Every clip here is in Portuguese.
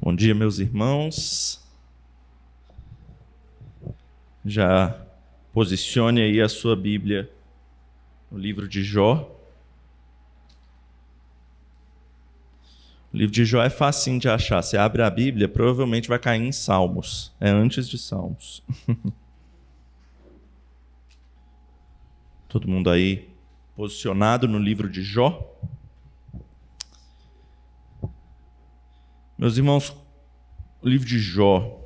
Bom dia, meus irmãos. Já posicione aí a sua Bíblia no livro de Jó. O livro de Jó é facinho de achar. Você abre a Bíblia, provavelmente vai cair em Salmos. É antes de Salmos. Todo mundo aí posicionado no livro de Jó? Meus irmãos, o livro de Jó,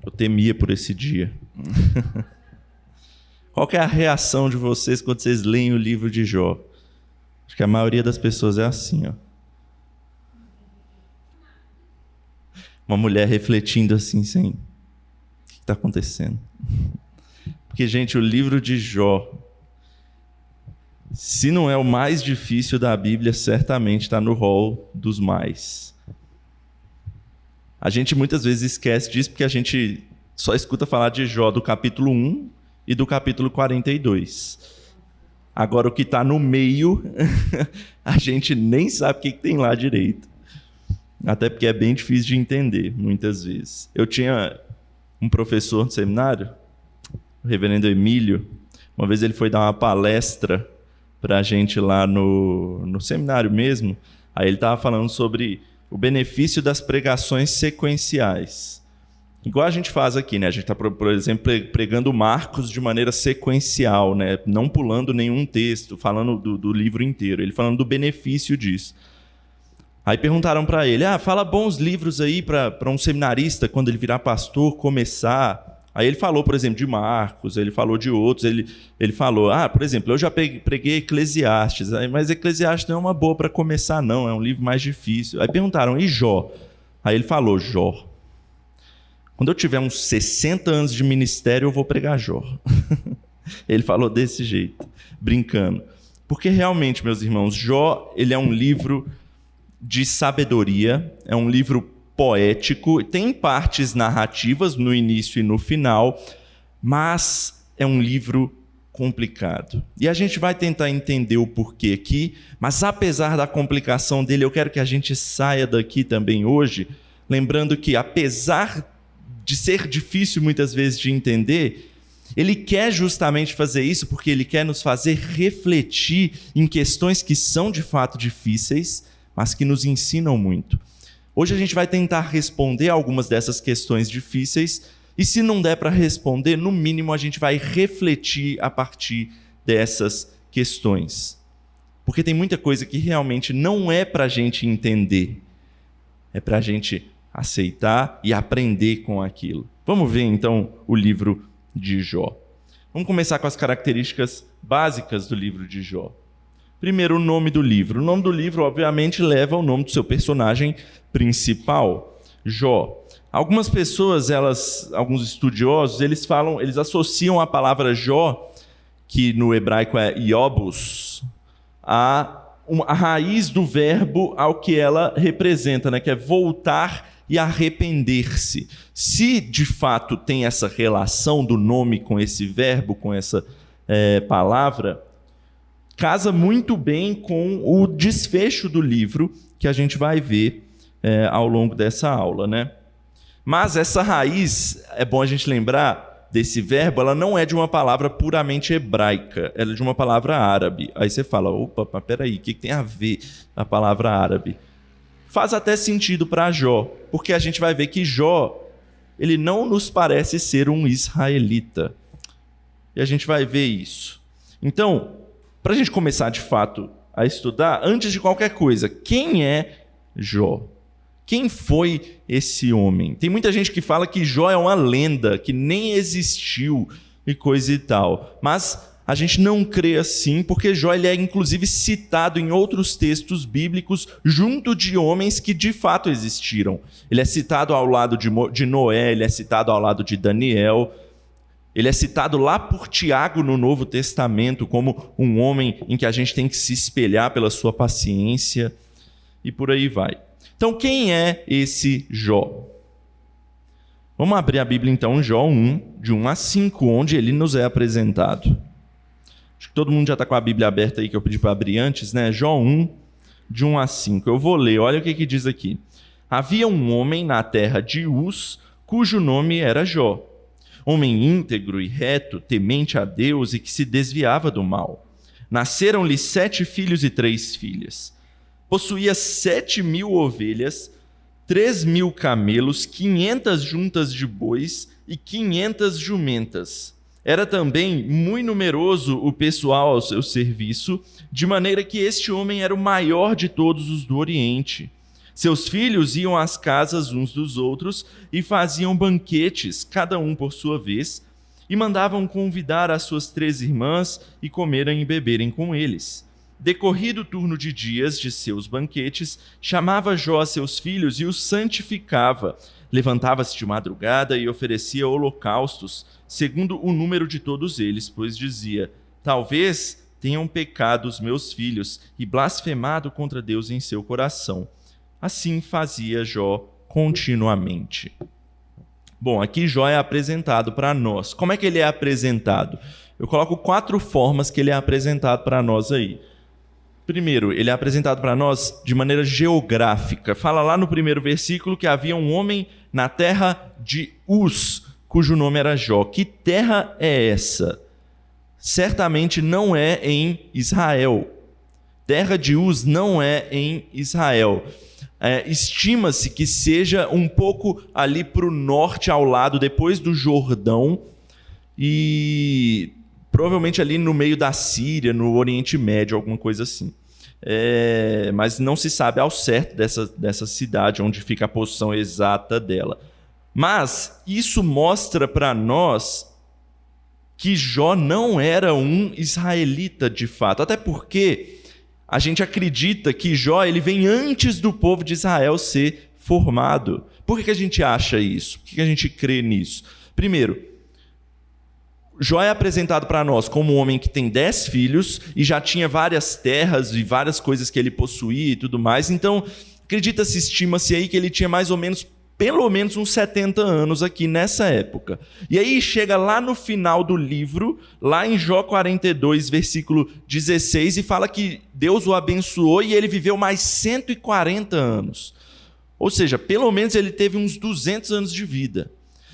eu temia por esse dia. Qual que é a reação de vocês quando vocês leem o livro de Jó? Acho que a maioria das pessoas é assim, ó. Uma mulher refletindo assim, sem... O que está acontecendo? Porque, gente, o livro de Jó, se não é o mais difícil da Bíblia, certamente está no rol dos mais. A gente muitas vezes esquece disso porque a gente só escuta falar de Jó do capítulo 1 e do capítulo 42. Agora, o que está no meio, a gente nem sabe o que tem lá direito. Até porque é bem difícil de entender, muitas vezes. Eu tinha um professor no seminário, o reverendo Emílio. Uma vez ele foi dar uma palestra para a gente lá no seminário mesmo. Aí ele estava falando sobre o benefício das pregações sequenciais. Igual a gente faz aqui, né? A gente está, por exemplo, pregando Marcos de maneira sequencial, né? Não pulando nenhum texto, falando do livro inteiro. Ele falando do benefício disso. Aí perguntaram para ele, fala bons livros aí para um seminarista, quando ele virar pastor, começar. Aí ele falou, por exemplo, de Marcos, ele falou de outros, ele falou, por exemplo, eu já preguei Eclesiastes, mas Eclesiastes não é uma boa para começar não, é um livro mais difícil. Aí perguntaram, e Jó? Aí ele falou, Jó. Quando eu tiver uns 60 anos de ministério, eu vou pregar Jó. Ele falou desse jeito, brincando. Porque realmente, meus irmãos, Jó, ele é um livro de sabedoria, é um livro poético, tem partes narrativas no início e no final, mas é um livro complicado. E a gente vai tentar entender o porquê aqui, mas apesar da complicação dele, eu quero que a gente saia daqui também hoje, lembrando que apesar de ser difícil muitas vezes de entender, ele quer justamente fazer isso porque ele quer nos fazer refletir em questões que são de fato difíceis, mas que nos ensinam muito. Hoje a gente vai tentar responder algumas dessas questões difíceis e se não der para responder, no mínimo a gente vai refletir a partir dessas questões. Porque tem muita coisa que realmente não é para a gente entender, é para a gente aceitar e aprender com aquilo. Vamos ver então o livro de Jó. Vamos começar com as características básicas do livro de Jó. Primeiro, o nome do livro. O nome do livro, obviamente, leva o nome do seu personagem principal, Jó. Algumas pessoas, alguns estudiosos, eles associam a palavra Jó, que no hebraico é Iobus, a raiz do verbo ao que ela representa, né? Que é voltar e arrepender-se. Se, de fato, tem essa relação do nome com esse verbo, com essa palavra, casa muito bem com o desfecho do livro que a gente vai ver ao longo dessa aula, né? Mas essa raiz, é bom a gente lembrar desse verbo, ela não é de uma palavra puramente hebraica, ela é de uma palavra árabe. Aí você fala, opa, mas peraí, o que tem a ver a palavra árabe? Faz até sentido para Jó, porque a gente vai ver que Jó, ele não nos parece ser um israelita. E a gente vai ver isso. Então, para a gente começar de fato a estudar, antes de qualquer coisa, quem é Jó? Quem foi esse homem? Tem muita gente que fala que Jó é uma lenda, que nem existiu e coisa e tal. Mas a gente não crê assim, porque Jó ele é inclusive citado em outros textos bíblicos junto de homens que de fato existiram. Ele é citado ao lado de Noé, ele é citado ao lado de Daniel. Ele é citado lá por Tiago no Novo Testamento como um homem em que a gente tem que se espelhar pela sua paciência e por aí vai. Então, quem é esse Jó? Vamos abrir a Bíblia então, Jó 1, de 1 a 5, onde ele nos é apresentado. Acho que todo mundo já está com a Bíblia aberta aí, que eu pedi para abrir antes, né? Jó 1, de 1 a 5. Eu vou ler, olha o que diz aqui. Havia um homem na terra de Uz, cujo nome era Jó. Homem íntegro e reto, temente a Deus e que se desviava do mal. Nasceram-lhe 7 filhos e 3 filhas. Possuía 7.000 ovelhas, 3.000 camelos, 500 juntas de bois e 500 jumentas. Era também muito numeroso o pessoal ao seu serviço, de maneira que este homem era o maior de todos os do Oriente. Seus filhos iam às casas uns dos outros e faziam banquetes, cada um por sua vez, e mandavam convidar as suas 3 irmãs e comerem e beberem com eles. Decorrido o turno de dias de seus banquetes, chamava Jó a seus filhos e os santificava. Levantava-se de madrugada e oferecia holocaustos, segundo o número de todos eles, pois dizia: talvez tenham pecado os meus filhos e blasfemado contra Deus em seu coração. Assim fazia Jó continuamente. Bom, aqui Jó é apresentado para nós. Como é que ele é apresentado? Eu coloco 4 formas que ele é apresentado para nós aí. Primeiro, ele é apresentado para nós de maneira geográfica. Fala lá no primeiro versículo que havia um homem na terra de Uz, cujo nome era Jó. Que terra é essa? Certamente não é em Israel. Terra de Uz não é em Israel. Estima-se que seja um pouco ali para o norte, ao lado, depois do Jordão, e provavelmente ali no meio da Síria, no Oriente Médio, alguma coisa assim. Mas não se sabe ao certo dessa cidade, onde fica a posição exata dela. Mas isso mostra para nós que Jó não era um israelita de fato, até porque a gente acredita que Jó ele vem antes do povo de Israel ser formado. Por que a gente acha isso? Por que a gente crê nisso? Primeiro, Jó é apresentado para nós como um homem que tem 10 filhos e já tinha várias terras e várias coisas que ele possuía e tudo mais. Então, acredita-se, estima-se aí que ele tinha mais ou menos, pelo menos uns 70 anos aqui nessa época. E aí chega lá no final do livro, lá em Jó 42, versículo 16, e fala que Deus o abençoou e ele viveu mais 140 anos. Ou seja, pelo menos ele teve uns 200 anos de vida.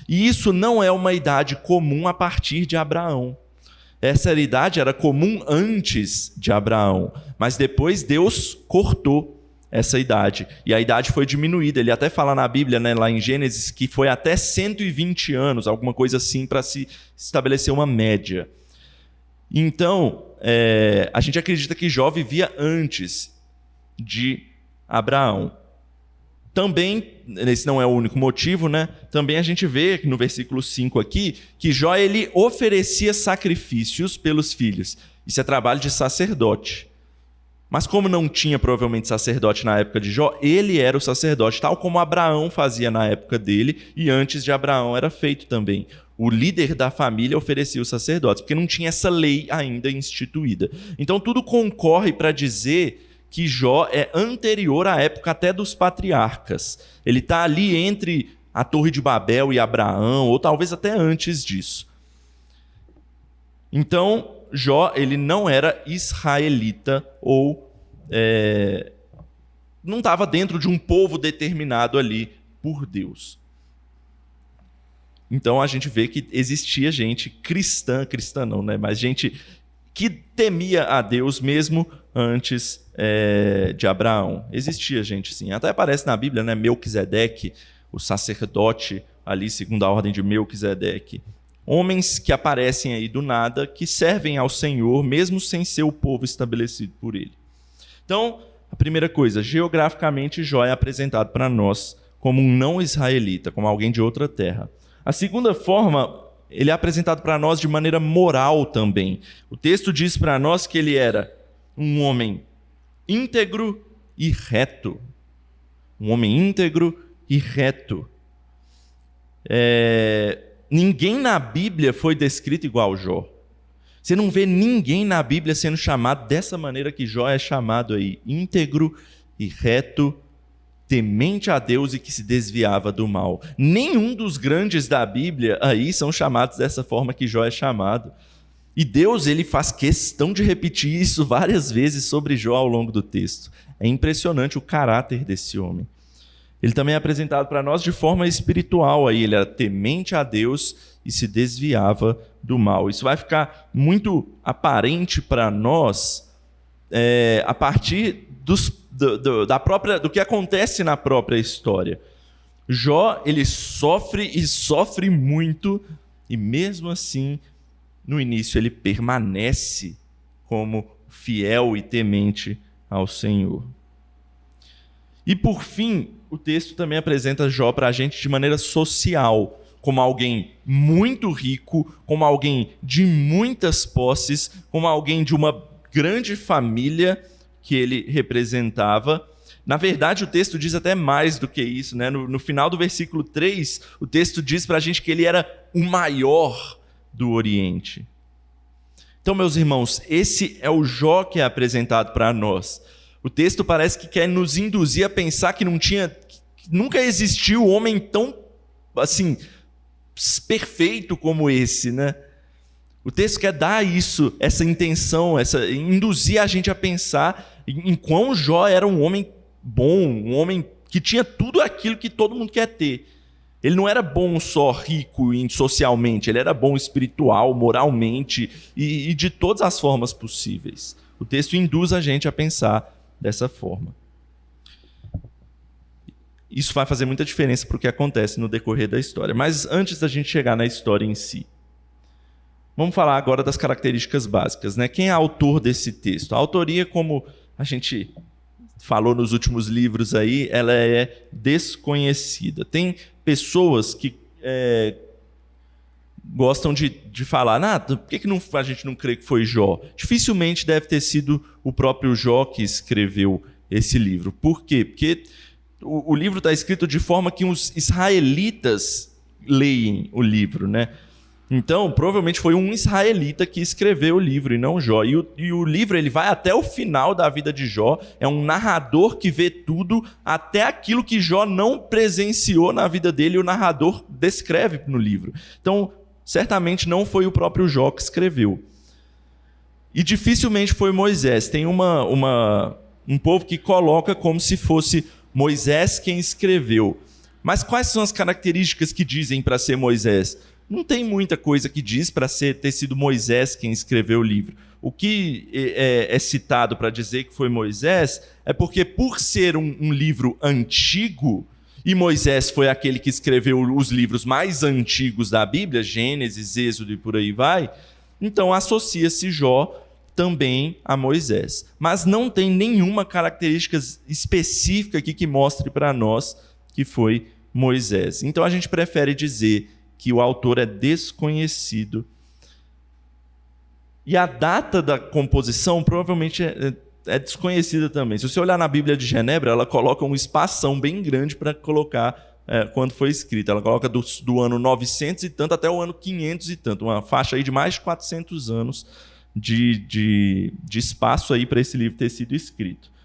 E isso não é uma idade comum a partir de Abraão. Essa idade era comum antes de Abraão, mas depois Deus cortou essa idade, e a idade foi diminuída. Ele até fala na Bíblia, né, lá em Gênesis, que foi até 120 anos, alguma coisa assim, para se estabelecer uma média. Então, a gente acredita que Jó vivia antes de Abraão. Também, esse não é o único motivo, né? Também a gente vê no versículo 5 aqui, que Jó ele oferecia sacrifícios pelos filhos. Isso é trabalho de sacerdote. Mas como não tinha provavelmente sacerdote na época de Jó, ele era o sacerdote, tal como Abraão fazia na época dele, e antes de Abraão era feito também. O líder da família oferecia os sacerdotes, porque não tinha essa lei ainda instituída. Então tudo concorre para dizer que Jó é anterior à época até dos patriarcas. Ele está ali entre a Torre de Babel e Abraão, ou talvez até antes disso. Então, Jó ele não era israelita ou não estava dentro de um povo determinado ali por Deus. Então a gente vê que existia gente cristã não, né? Mas gente que temia a Deus mesmo antes de Abraão. Existia gente sim. Até aparece na Bíblia, né? Melquisedeque, o sacerdote ali segundo a ordem de Melquisedeque. Homens que aparecem aí do nada, que servem ao Senhor, mesmo sem ser o povo estabelecido por ele. Então, a primeira coisa, geograficamente, Jó é apresentado para nós como um não israelita, como alguém de outra terra. A segunda forma, ele é apresentado para nós de maneira moral também. O texto diz para nós que ele era um homem íntegro e reto. Um homem íntegro e reto. Ninguém na Bíblia foi descrito igual Jó. Você não vê ninguém na Bíblia sendo chamado dessa maneira que Jó é chamado aí. Íntegro e reto, temente a Deus e que se desviava do mal. Nenhum dos grandes da Bíblia aí são chamados dessa forma que Jó é chamado. E Deus ele faz questão de repetir isso várias vezes sobre Jó ao longo do texto. É impressionante o caráter desse homem. Ele também é apresentado para nós de forma espiritual. Aí ele era temente a Deus e se desviava do mal. Isso vai ficar muito aparente para nós a partir do que acontece na própria história. Jó, ele sofre e sofre muito, e mesmo assim, no início, ele permanece como fiel e temente ao Senhor. E por fim, o texto também apresenta Jó para a gente de maneira social, como alguém muito rico, como alguém de muitas posses, como alguém de uma grande família que ele representava. Na verdade, o texto diz até mais do que isso, né? No final do versículo 3, o texto diz para a gente que ele era o maior do Oriente. Então, meus irmãos, esse é o Jó que é apresentado para nós. O texto parece que quer nos induzir a pensar que nunca existiu um homem tão, assim, perfeito como esse, né? O texto quer dar essa intenção, induzir a gente a pensar em quão Jó era um homem bom, um homem que tinha tudo aquilo que todo mundo quer ter. Ele não era bom só rico socialmente, ele era bom espiritual, moralmente e de todas as formas possíveis. O texto induz a gente a pensar dessa forma. Isso vai fazer muita diferença para o que acontece no decorrer da história. Mas antes da gente chegar na história em si, vamos falar agora das características básicas, né? Quem é autor desse texto? A autoria, como a gente falou nos últimos livros aí, ela é desconhecida. Tem pessoas que gostam de falar, por que a gente não crê que foi Jó? Dificilmente deve ter sido o próprio Jó que escreveu esse livro. Por quê? Porque o livro está escrito de forma que os israelitas leem o livro, né? Então, provavelmente foi um israelita que escreveu o livro e não Jó. E o livro ele vai até o final da vida de Jó. É um narrador que vê tudo, até aquilo que Jó não presenciou na vida dele, o narrador descreve no livro. Então, certamente não foi o próprio Jó que escreveu. E dificilmente foi Moisés. Tem um povo que coloca como se fosse Moisés quem escreveu. Mas quais são as características que dizem para ser Moisés? Não tem muita coisa que diz para ter sido Moisés quem escreveu o livro. O que é citado para dizer que foi Moisés é porque, por ser um livro antigo, e Moisés foi aquele que escreveu os livros mais antigos da Bíblia, Gênesis, Êxodo e por aí vai, então associa-se Jó também a Moisés. Mas não tem nenhuma característica específica aqui que mostre para nós que foi Moisés. Então a gente prefere dizer que o autor é desconhecido. E a data da composição provavelmente é desconhecida também. Se você olhar na Bíblia de Genebra, ela coloca um espação bem grande para colocar quando foi escrita. Ela coloca do ano 900 e tanto até o ano 500 e tanto. Uma faixa aí de mais de 400 anos de espaço aí para esse livro ter sido escrito.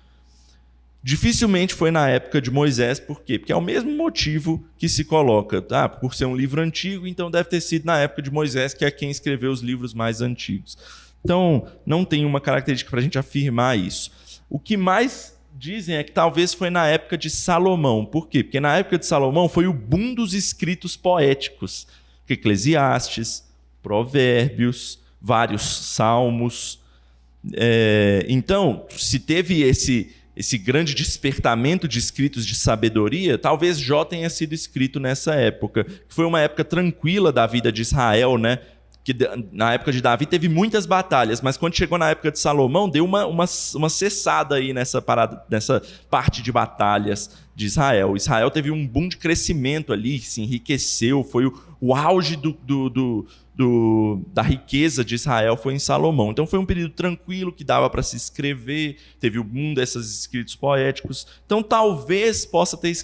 Dificilmente foi na época de Moisés, por quê? Porque é o mesmo motivo que se coloca, por ser um livro antigo, então deve ter sido na época de Moisés, que é quem escreveu os livros mais antigos. Então, não tem uma característica para a gente afirmar isso. O que mais dizem é que talvez foi na época de Salomão. Por quê? Porque na época de Salomão foi o boom dos escritos poéticos. Eclesiastes, Provérbios, vários salmos. Então, se teve esse grande despertamento de escritos de sabedoria, talvez Jó tenha sido escrito nessa época, que foi uma época tranquila da vida de Israel, né? Que na época de Davi teve muitas batalhas, mas quando chegou na época de Salomão, deu uma cessada aí nessa parte de batalhas de Israel. Israel teve um boom de crescimento ali, se enriqueceu, foi o auge da riqueza de Israel foi em Salomão. Então foi um período tranquilo que dava para se escrever, teve o boom desses escritos poéticos. Então talvez possa ter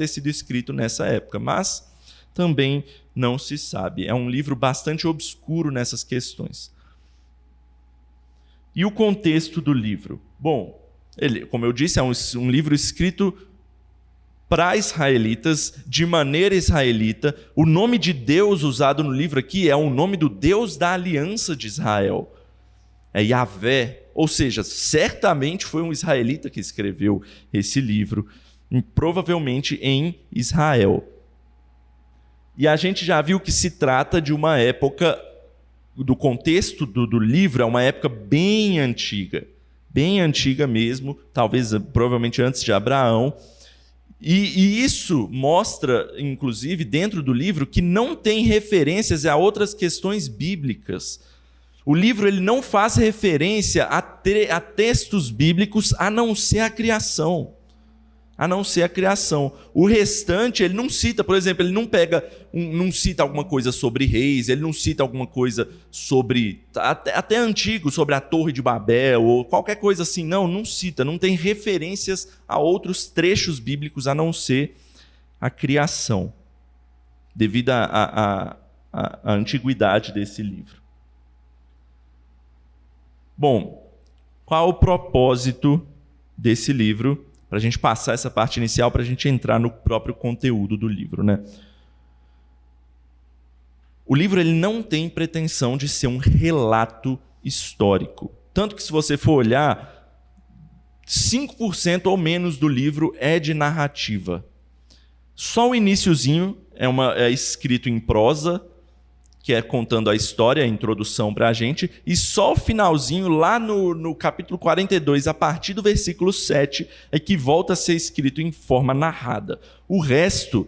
sido escrito nessa época, mas também não se sabe. É um livro bastante obscuro nessas questões. E o contexto do livro? Bom, ele, como eu disse, é um livro escrito para israelitas, de maneira israelita. O nome de Deus usado no livro aqui é o nome do Deus da aliança de Israel. É Yahvé, ou seja, certamente foi um israelita que escreveu esse livro. provavelmente em Israel. E a gente já viu que se trata de uma época, do contexto do livro, é uma época bem antiga mesmo, talvez, provavelmente antes de Abraão. E isso mostra, inclusive, dentro do livro, que não tem referências a outras questões bíblicas. O livro ele não faz referência a textos bíblicos a não ser a criação. O restante, ele não cita, por exemplo, ele não cita alguma coisa sobre reis, ele não cita alguma coisa sobre, até antigo, sobre a Torre de Babel, ou qualquer coisa assim. Não cita, não tem referências a outros trechos bíblicos a não ser a criação, devido à antiguidade desse livro. Bom, qual o propósito desse livro? Para a gente passar essa parte inicial, para a gente entrar no próprio conteúdo do livro, né? O livro ele não tem pretensão de ser um relato histórico. Tanto que, se você for olhar, 5% ou menos do livro é de narrativa. Só o iniciozinho é escrito em prosa, que é contando a história, a introdução para a gente, e só o finalzinho, lá no capítulo 42, a partir do versículo 7, é que volta a ser escrito em forma narrada. O resto,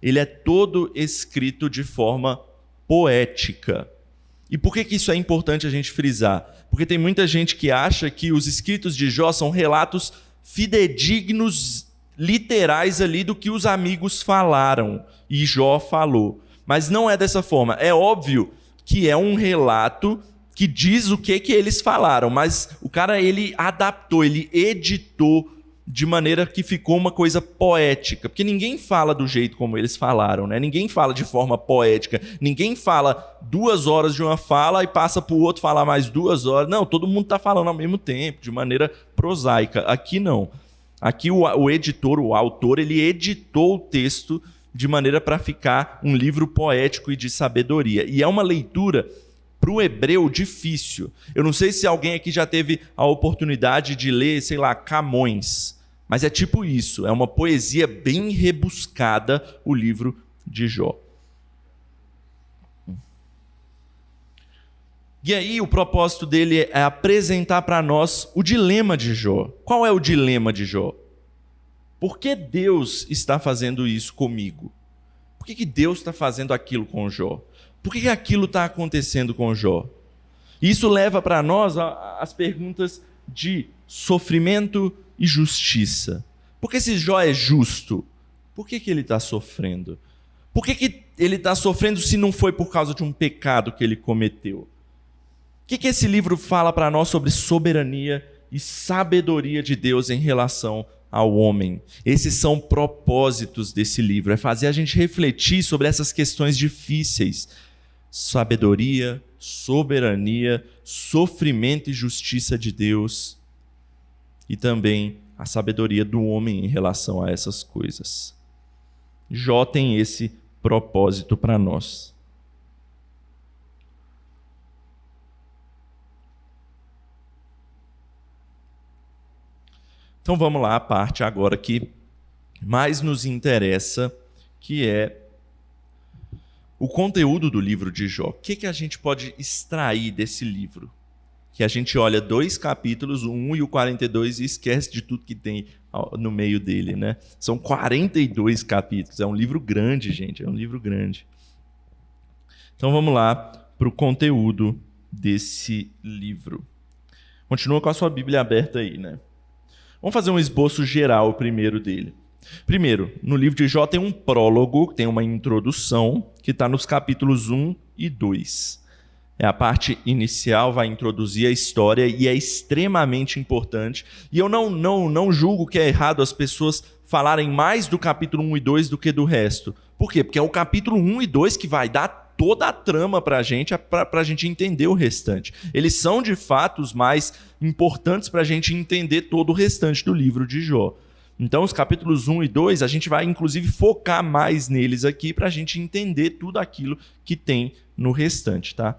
ele é todo escrito de forma poética. E por que isso é importante a gente frisar? Porque tem muita gente que acha que os escritos de Jó são relatos fidedignos, literais ali do que os amigos falaram e Jó falou. Mas não é dessa forma. É óbvio que é um relato que diz o que eles falaram, mas o cara ele adaptou, ele editou de maneira que ficou uma coisa poética, porque ninguém fala do jeito como eles falaram, né? Ninguém fala de forma poética, ninguém fala 2 horas de uma fala e passa para o outro falar mais 2 horas. Não, todo mundo está falando ao mesmo tempo, de maneira prosaica. Aqui não. Aqui o editor, o autor, ele editou o texto de maneira para ficar um livro poético e de sabedoria. E é uma leitura, para o hebreu, difícil. Eu não sei se alguém aqui já teve a oportunidade de ler, sei lá, Camões, mas é tipo isso, é uma poesia bem rebuscada, o livro de Jó. E aí o propósito dele é apresentar para nós o dilema de Jó. Qual é o dilema de Jó? Por que Deus está fazendo isso comigo? Por que Deus está fazendo aquilo com Jó? Por que aquilo está acontecendo com Jó? Isso leva para nós as perguntas de sofrimento e justiça. Porque se Jó é justo, por que ele está sofrendo? Por que ele está sofrendo se não foi por causa de um pecado que ele cometeu? O que esse livro fala para nós sobre soberania e sabedoria de Deus em relação ao homem? Esses são propósitos desse livro, é fazer a gente refletir sobre essas questões difíceis. Sabedoria, soberania, sofrimento e justiça de Deus, e também a sabedoria do homem em relação a essas coisas. Jó tem esse propósito para nós. Então vamos lá, a parte agora que mais nos interessa, que é o conteúdo do livro de Jó. O que a gente pode extrair desse livro? Que a gente olha 2 capítulos, o 1 e o 42, e esquece de tudo que tem no meio dele, né? São 42 capítulos, é um livro grande, gente, é um livro grande. Então vamos lá para o conteúdo desse livro. Continua com a sua Bíblia aberta aí, né? Vamos fazer um esboço geral primeiro dele. Primeiro, no livro de Jó tem um prólogo, tem uma introdução, que está nos capítulos 1 e 2. A parte inicial vai introduzir a história e é extremamente importante. E eu não julgo que é errado as pessoas falarem mais do capítulo 1 e 2 do que do resto. Por quê? Porque é o capítulo 1 e 2 que vai dar toda a trama para a gente entender o restante. Eles são, de fato, os mais importantes para a gente entender todo o restante do livro de Jó. Então, os capítulos 1 e 2, a gente vai, inclusive, focar mais neles aqui para a gente entender tudo aquilo que tem no restante, tá?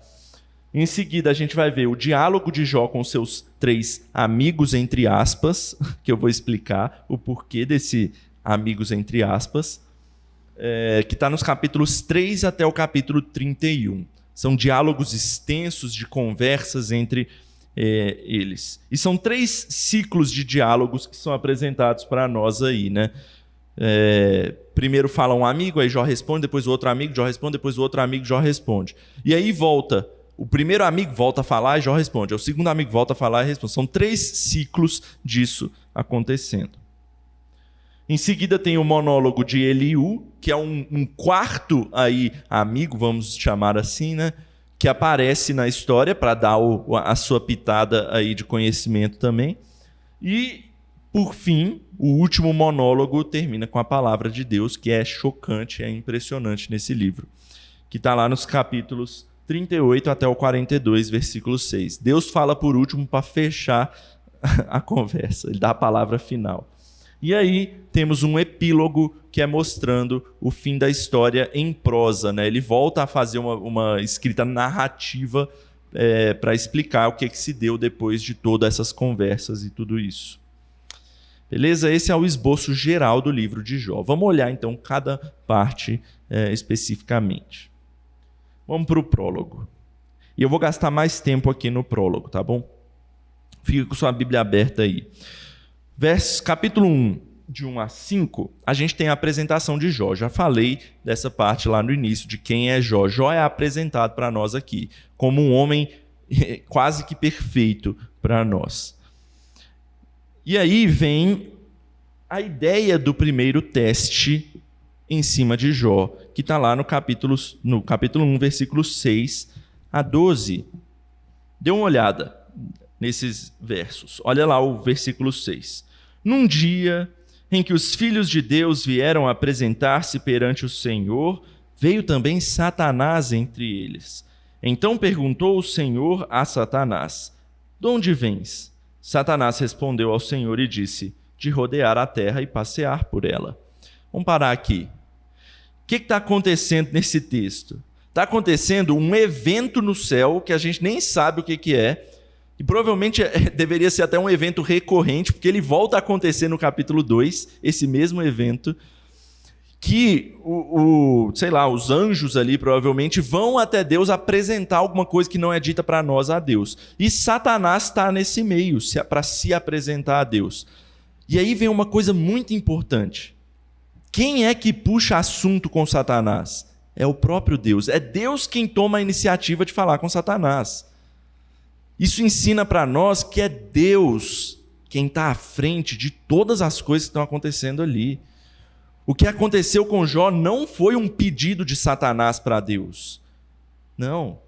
Em seguida, a gente vai ver o diálogo de Jó com seus 3 amigos, entre aspas, que eu vou explicar o porquê desse amigos entre aspas, que está nos capítulos 3 até o capítulo 31. São diálogos extensos de conversas entre eles. E são 3 ciclos de diálogos que são apresentados para nós aí, né? Primeiro fala um amigo, aí Jó responde, depois o outro amigo, Jó responde, depois o outro amigo, Jó responde. E aí volta, o primeiro amigo volta a falar e Jó responde, o segundo amigo volta a falar e responde. São 3 ciclos disso acontecendo. Em seguida tem o monólogo de Eliú, que é um quarto aí amigo, vamos chamar assim, né? Que aparece na história para dar a sua pitada aí de conhecimento também. E, por fim, o último monólogo termina com a palavra de Deus, que é chocante, é impressionante nesse livro, que está lá nos capítulos 38 até o 42, versículo 6. Deus fala por último para fechar a conversa, ele dá a palavra final. E aí temos um epílogo que é mostrando o fim da história em prosa, né? Ele volta a fazer uma escrita narrativa para explicar o que se deu depois de todas essas conversas e tudo isso. Beleza? Esse é o esboço geral do livro de Jó. Vamos olhar então cada parte especificamente. Vamos para o prólogo. E eu vou gastar mais tempo aqui no prólogo, tá bom? Fica com sua Bíblia aberta aí. Capítulo 1, de 1 a 5, a gente tem a apresentação de Jó. Já falei dessa parte lá no início, de quem é Jó. Jó é apresentado para nós aqui como um homem quase que perfeito para nós. E aí vem a ideia do primeiro teste em cima de Jó, que está lá no capítulo 1, versículos 6 a 12. Dê uma olhada nesses versos. Olha lá o versículo 6. Num dia em que os filhos de Deus vieram apresentar-se perante o Senhor, veio também Satanás entre eles. Então perguntou o Senhor a Satanás: de onde vens? Satanás respondeu ao Senhor e disse: de rodear a terra e passear por ela. Vamos parar aqui. O que está acontecendo nesse texto? Está acontecendo um evento no céu que a gente nem sabe o que é, e provavelmente deveria ser até um evento recorrente, porque ele volta a acontecer no capítulo 2, esse mesmo evento, que os anjos ali provavelmente vão até Deus apresentar alguma coisa que não é dita para nós a Deus. E Satanás está nesse meio, para se apresentar a Deus. E aí vem uma coisa muito importante. Quem é que puxa assunto com Satanás? É o próprio Deus. É Deus quem toma a iniciativa de falar com Satanás. Isso ensina para nós que é Deus quem está à frente de todas as coisas que estão acontecendo ali. O que aconteceu com Jó não foi um pedido de Satanás para Deus. Não.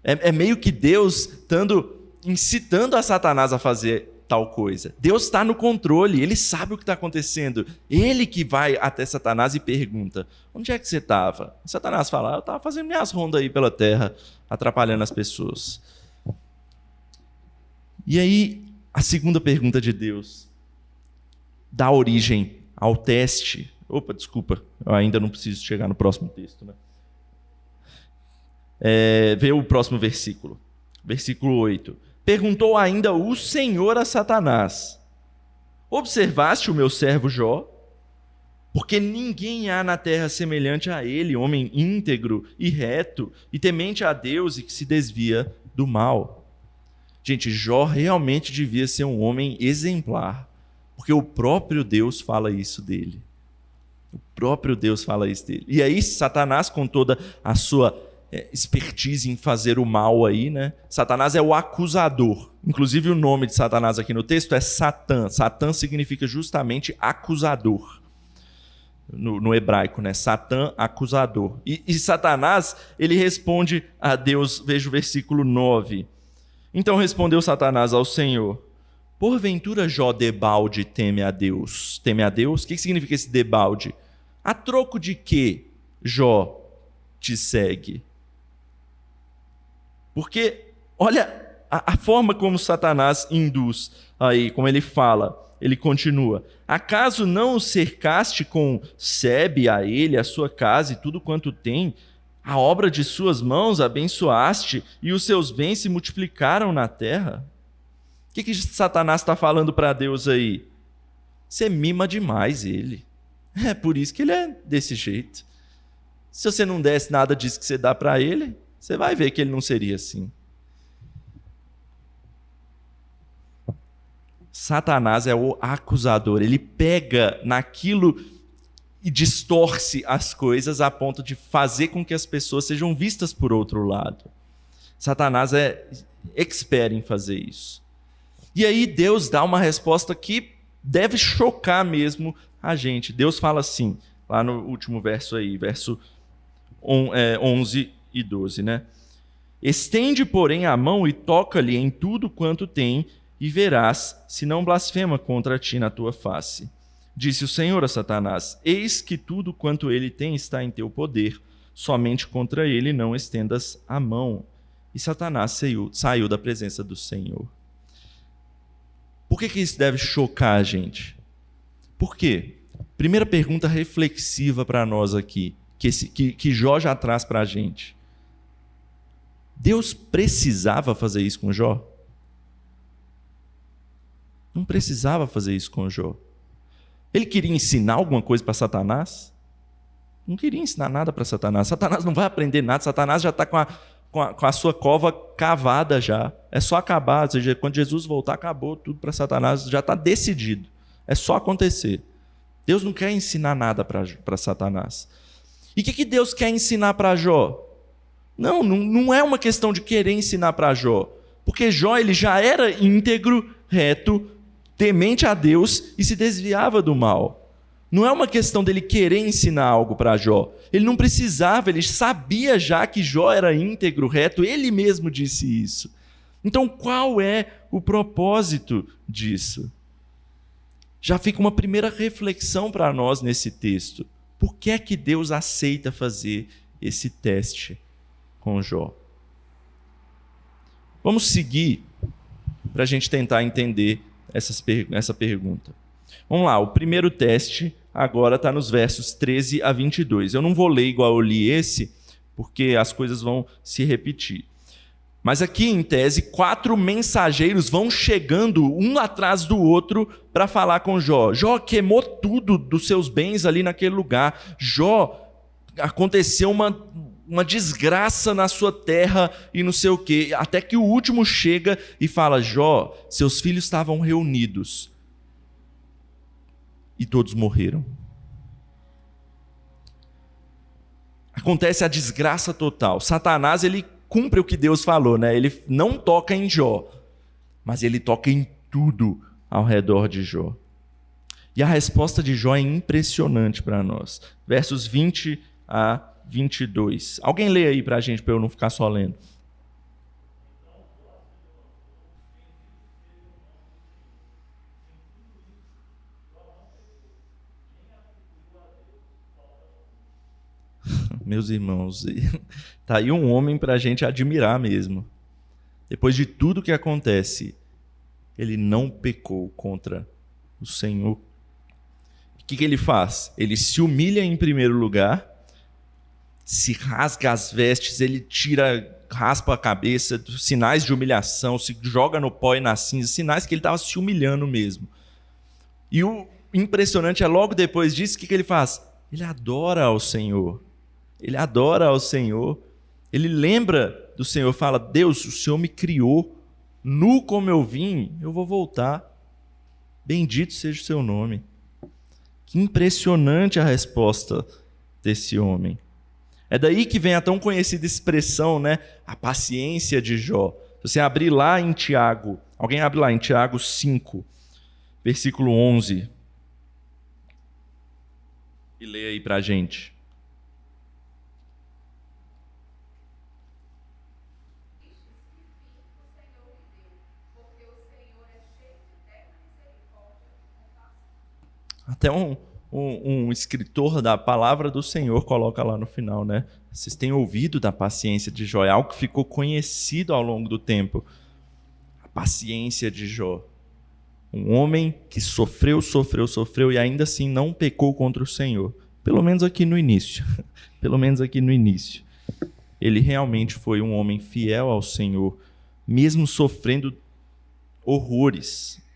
É meio que Deus incitando a Satanás a fazer tal coisa. Deus está no controle, ele sabe o que está acontecendo. Ele que vai até Satanás e pergunta: onde é que você estava? Satanás fala: eu estava fazendo minhas rondas aí pela terra, atrapalhando as pessoas. E aí, a segunda pergunta de Deus dá origem ao teste. Opa, desculpa, eu ainda não preciso chegar no próximo texto, né? Vê o próximo versículo. Versículo 8. Perguntou ainda o Senhor a Satanás: observaste o meu servo Jó? Porque ninguém há na terra semelhante a ele, homem íntegro e reto, e temente a Deus e que se desvia do mal. Gente, Jó realmente devia ser um homem exemplar, porque o próprio Deus fala isso dele. O próprio Deus fala isso dele. E aí Satanás, com toda a sua expertise em fazer o mal aí, né? Satanás é o acusador. Inclusive o nome de Satanás aqui no texto é Satã. Satã significa justamente acusador. No hebraico, né? Satã, acusador. E Satanás, ele responde a Deus, veja o versículo 9. Então respondeu Satanás ao Senhor: porventura Jó debalde teme a Deus? Teme a Deus? O que significa esse debalde? A troco de que Jó te segue? Porque, olha a forma como Satanás induz aí, como ele fala. Ele continua: acaso não o cercaste com sebe a ele, a sua casa e tudo quanto tem? A obra de suas mãos abençoaste e os seus bens se multiplicaram na terra? O que Satanás está falando para Deus aí? Você mima demais ele. É por isso que ele é desse jeito. Se você não desse nada disso que você dá para ele, você vai ver que ele não seria assim. Satanás é o acusador. Ele pega naquilo e distorce as coisas a ponto de fazer com que as pessoas sejam vistas por outro lado. Satanás é expert em fazer isso. E aí Deus dá uma resposta que deve chocar mesmo a gente. Deus fala assim, lá no último verso aí, verso 11 e 12, né? Estende, porém, a mão e toca-lhe em tudo quanto tem, e verás se não blasfema contra ti na tua face. Disse o Senhor a Satanás: eis que tudo quanto ele tem está em teu poder, somente contra ele não estendas a mão. E Satanás saiu da presença do Senhor. Por que isso deve chocar a gente? Por quê? Primeira pergunta reflexiva para nós aqui, que Jó já traz para a gente. Deus precisava fazer isso com Jó? Não precisava fazer isso com Jó. Ele queria ensinar alguma coisa para Satanás? Não queria ensinar nada para Satanás. Satanás não vai aprender nada. Satanás já está com a sua cova cavada já. É só acabar. Ou seja, quando Jesus voltar, acabou tudo para Satanás. Já está decidido. É só acontecer. Deus não quer ensinar nada para Satanás. E o que Deus quer ensinar para Jó? Não é uma questão de querer ensinar para Jó. Porque Jó ele já era íntegro, reto, temente a Deus e se desviava do mal. Não é uma questão dele querer ensinar algo para Jó. Ele não precisava, ele sabia já que Jó era íntegro, reto, ele mesmo disse isso. Então, qual é o propósito disso? Já fica uma primeira reflexão para nós nesse texto. Por que é que Deus aceita fazer esse teste com Jó? Vamos seguir para a gente tentar entender essa pergunta. Vamos lá, o primeiro teste agora está nos versos 13 a 22. Eu não vou ler igual eu li esse, porque as coisas vão se repetir. Mas aqui, em tese, 4 mensageiros vão chegando um atrás do outro para falar com Jó. Jó queimou tudo dos seus bens ali naquele lugar. Jó, aconteceu uma desgraça na sua terra e não sei o quê. Até que o último chega e fala: Jó, seus filhos estavam reunidos e todos morreram. Acontece a desgraça total. Satanás, ele cumpre o que Deus falou, né? Ele não toca em Jó, mas ele toca em tudo ao redor de Jó. E a resposta de Jó é impressionante para nós. Versos 20 a 22. Alguém lê aí para a gente, para eu não ficar só lendo. Meus irmãos, tá aí um homem para a gente admirar mesmo. Depois de tudo que acontece, ele não pecou contra o Senhor. O que ele faz? Ele se humilha em primeiro lugar, se rasga as vestes, ele raspa a cabeça, sinais de humilhação, se joga no pó e na cinza, sinais que ele estava se humilhando mesmo. E o impressionante é, logo depois disso, o que ele faz? Ele adora ao Senhor. Ele adora ao Senhor. Ele lembra do Senhor, fala: Deus, o Senhor me criou, nu como eu vim, eu vou voltar. Bendito seja o seu nome. Que impressionante a resposta desse homem. É daí que vem a tão conhecida expressão, né? A paciência de Jó. Se você abrir lá em Tiago, alguém abre lá em Tiago 5, versículo 11. E lê aí para a gente. Até um escritor da palavra do Senhor coloca lá no final, né? Vocês têm ouvido da paciência de Jó, é algo que ficou conhecido ao longo do tempo. A paciência de Jó. Um homem que sofreu e ainda assim não pecou contra o Senhor. Pelo menos aqui no início. Pelo menos aqui no início. Ele realmente foi um homem fiel ao Senhor, mesmo sofrendo horrores.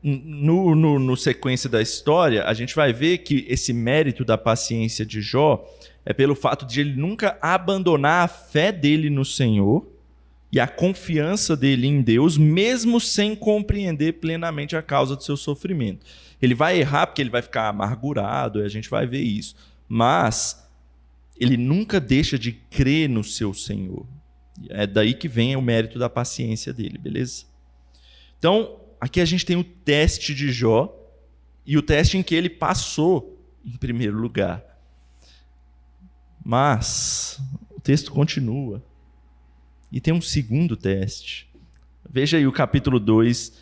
no sequência da história, a gente vai ver que esse mérito da paciência de Jó é pelo fato de ele nunca abandonar a fé dele no Senhor e a confiança dele em Deus, mesmo sem compreender plenamente a causa do seu sofrimento. Ele vai errar porque ele vai ficar amargurado, e a gente vai ver isso. Mas ele nunca deixa de crer no seu Senhor. É daí que vem o mérito da paciência dele, beleza? Então, aqui a gente tem o teste de Jó e o teste em que ele passou em primeiro lugar. Mas o texto continua. E tem um segundo teste. Veja aí o capítulo 2,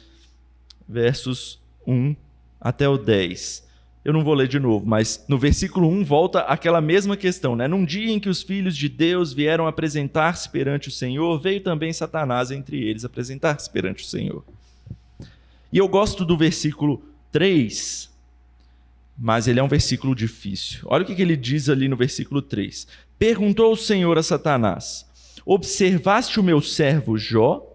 versos 1 até o 10. Eu não vou ler de novo, mas no versículo 1 volta aquela mesma questão, né? Num dia em que os filhos de Deus vieram apresentar-se perante o Senhor, veio também Satanás entre eles apresentar-se perante o Senhor. E eu gosto do versículo 3, mas ele é um versículo difícil. Olha o que ele diz ali no versículo 3. Perguntou o Senhor a Satanás: observaste o meu servo Jó?